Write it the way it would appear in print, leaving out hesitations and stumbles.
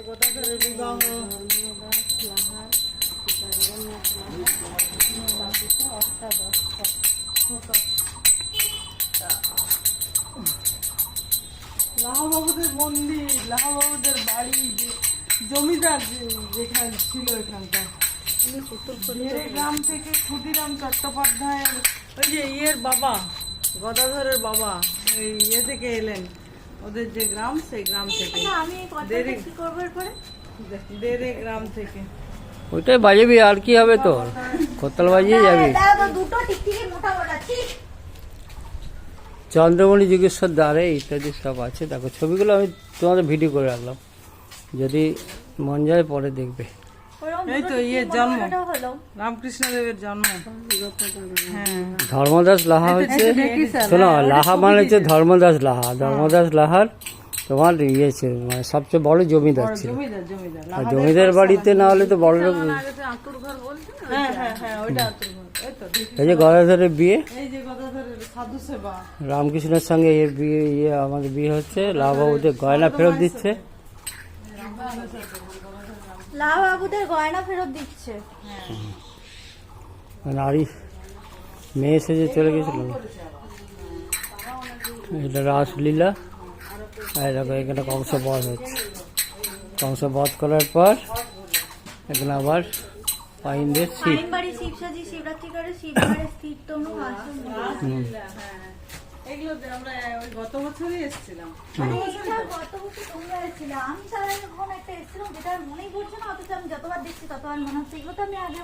গদাধরের বিবাহ লাহাবাবুদের মন্দির, লাহাবাবুদের বাড়ি, জমিদার যেখানে ছিল এখানকার গ্রাম থেকে ক্ষুদিরাম চট্টোপাধ্যায়ের ওই যে ইয়ের বাবা, গদাধরের বাবা ওই ইয়ে থেকে এলেন, ওদের যে গ্রাম সেই গ্রাম থেকে, দেরে গ্রাম থেকে। ওইটাই বাজাবি, আর কি হবে তোর, কোতাল বাজিয়ে যাবি। চন্দ্রমণি যোগেশ্বর দ্বারে ইত্যাদি সব আছে। দেখো ছবিগুলো আমি তোমাদের ভিডিও করে রাখলাম, যদি মন যায় পরে দেখবে। এই তো ইয়ে জন্ম, রামকৃষ্ণদেবের জন্ম। হ্যাঁ, ধর্মদাস লাহা হচ্ছে, শোনো, লাহা মানে হচ্ছে ধর্মদাস লাহা। ধর্মদাস লাহার তোমার ইয়ে ছিল, মানে সবচেয়ে বড় জমিদার ছিল। আর জমিদার বাড়িতে না হলে তো বড় লোক। এই যে গদাধরের বিয়ে, রামকৃষ্ণের সঙ্গে এর বিয়ে, আমাদের বিয়ে হচ্ছে। লাহাবাবুদের গয়না ফেরত দিচ্ছে, লাহাবাবুদের গয়না ফেরত দিচ্ছে। নারী মেয়ে সেজে চলে গেছিল। এটা রাসলীলা। এখানে কংস বধ হচ্ছে। কংস বধ করার পর এখানে আবার পাইনদের শিব, শিবসাজি শিবরাত্রি করে শিববারে স্থির তনু আসন। এগুলো আমরা ওই গত বছরই এসেছিলাম। গত বছর তোমরা এসেছিলে, আমি তার একটা এসেছিলাম যেটা মনেই পড়ছে না, অথচ আমি যতবার দেখছি ততবার মনে হচ্ছে এগুলো তো আমি আগে